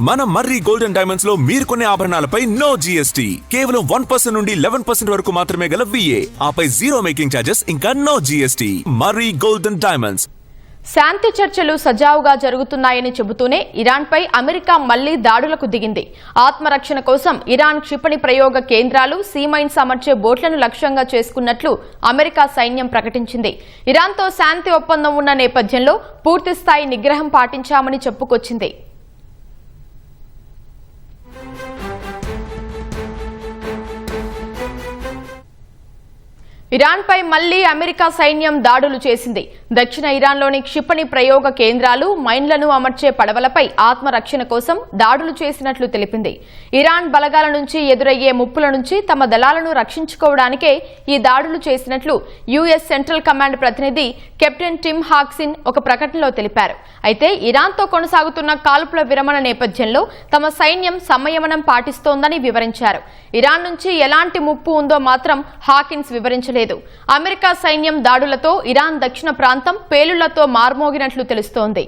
మన మర్రి golden diamonds లో మీరు కొనే ఆభరణాలపై నో జీఎస్టీ, కేవలం 1% నుండి 11% వరకు మాత్రమే గల VA, ఆపై జీరో మేకింగ్ ఛార్జెస్, ఇంకా నో జీఎస్టీ. మర్రి గోల్డెన్ డైమండ్స్. శాంతి చర్చలు సజావుగా జరుగుతున్నాయని చెబుతూనే ఇరాన్పై అమెరికా మళ్లీ దాడులకు దిగింది. ఆత్మరక్షణ కోసం ఇరాన్ క్షిపణి ప్రయోగ కేంద్రాలు, సీమైన్స్ అమర్చే బోట్లను లక్ష్యంగా చేసుకున్నట్లు అమెరికా సైన్యం ప్రకటించింది. ఇరాన్తో శాంతి ఒప్పందం ఉన్న నేపథ్యంలో పూర్తిస్థాయి నిగ్రహం పాటించామని చెప్పుకొచ్చింది. ఇరాన్పై మళ్లీ అమెరికా సైన్యం దాడులు చేసింది. దక్షిణ ఇరాన్లోని క్షిపణి ప్రయోగ కేంద్రాలు, మైన్లను అమర్చే పడవలపై ఆత్మరక్షణ కోసం దాడులు చేసినట్లు తెలిపింది. ఇరాన్ బలగాల నుంచి ఎదురయ్యే ముప్పుల నుంచి తమ దళాలను రక్షించుకోవడానికే ఈ దాడులు చేసినట్లు యుఎస్ సెంట్రల్ కమాండ్ ప్రతినిధి కెప్టెన్ టిమ్ హాక్సిన్ ఒక ప్రకటనలో తెలిపారు. అయితే ఇరాన్తో కొనసాగుతున్న కాల్పుల విరమణ నేపథ్యంలో తమ సైన్యం సంయమనం పాటిస్తోందని వివరించారు. ఇరాన్ నుంచి ఎలాంటి ముప్పు ఉందో మాత్రం హాకిన్స్ వివరించలేదు. అమెరికా సైన్యం దాడులతో ఇరాన్ దక్షిణ ప్రాంతం పేలుళ్లతో మార్మోగినట్లు తెలుస్తోంది.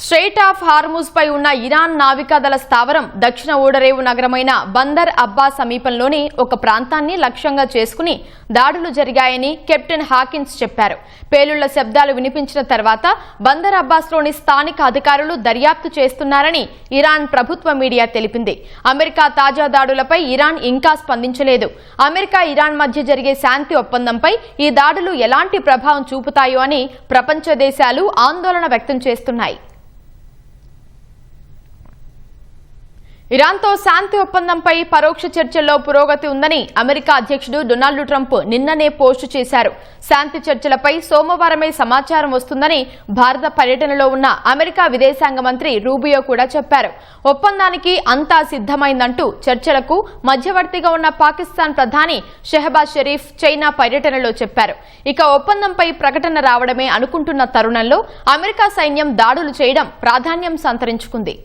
స్ట్రెయిట్ ఆఫ్ హార్ముజ్ పై ఉన్న ఇరాన్ నావికాదళ స్థావరం దక్షిణ ఓడరేవు నగరమైన బందర్ అబ్బా సమీపంలోని ఒక ప్రాంతాన్ని లక్ష్యంగా చేసుకుని దాడులు జరిగాయని కెప్టెన్ హాకిన్స్ చెప్పారు. పేలుళ్ల శబ్దాలు వినిపించిన తర్వాత బందర్ అబ్బాస్లోని స్థానిక అధికారులు దర్యాప్తు చేస్తున్నారని ఇరాన్ ప్రభుత్వ మీడియా తెలిపింది. అమెరికా తాజా దాడులపై ఇరాన్ ఇంకా స్పందించలేదు. అమెరికా ఇరాన్ మధ్య జరిగే శాంతి ఒప్పందంపై ఈ దాడులు ఎలాంటి ప్రభావం చూపుతాయో అని ప్రపంచ దేశాలు ఆందోళన వ్యక్తం చేస్తున్నాయి. ఇరాన్తో శాంతి ఒప్పందంపై పరోక్ష చర్చల్లో పురోగతి ఉందని అమెరికా అధ్యక్షుడు డొనాల్డ్ ట్రంప్ నిన్ననే పోస్టు చేశారు. శాంతి చర్చలపై సోమవారమే సమాచారం వస్తుందని భారత పర్యటనలో ఉన్న అమెరికా విదేశాంగ మంత్రి రూబియో కూడా చెప్పారు. ఒప్పందానికి అంతా సిద్ధమైందంటూ చర్చలకు మధ్యవర్తిగా ఉన్న పాకిస్తాన్ ప్రధాని షెహబాజ్ షరీఫ్ చైనా పర్యటనలో చెప్పారు. ఇక ఒప్పందంపై ప్రకటన రావడమే అనుకుంటున్న తరుణంలో అమెరికా సైన్యం దాడులు చేయడం ప్రాధాన్యం సంతరించుకుంది.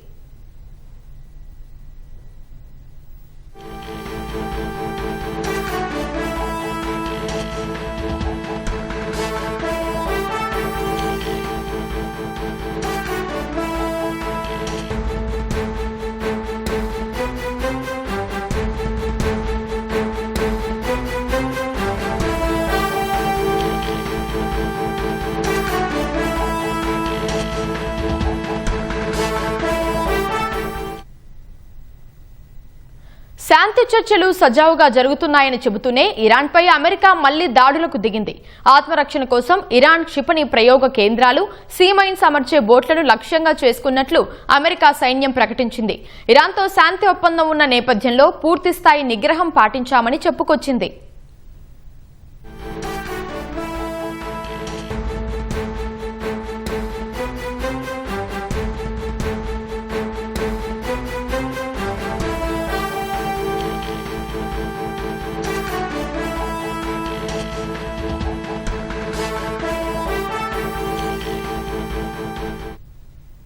శాంతి చర్చలు సజావుగా జరుగుతున్నాయని చెబుతూనే ఇరాన్పై అమెరికా మళ్లీ దాడులకు దిగింది. ఆత్మరక్షణ కోసం ఇరాన్ క్షిపణి ప్రయోగ కేంద్రాలు, సీమైన్స్ అమర్చే బోట్లను లక్ష్యంగా చేసుకున్నట్లు అమెరికా సైన్యం ప్రకటించింది. ఇరాన్తో శాంతి ఒప్పందం ఉన్న నేపథ్యంలో పూర్తిస్థాయి నిగ్రహం పాటించామని చెప్పుకొచ్చింది.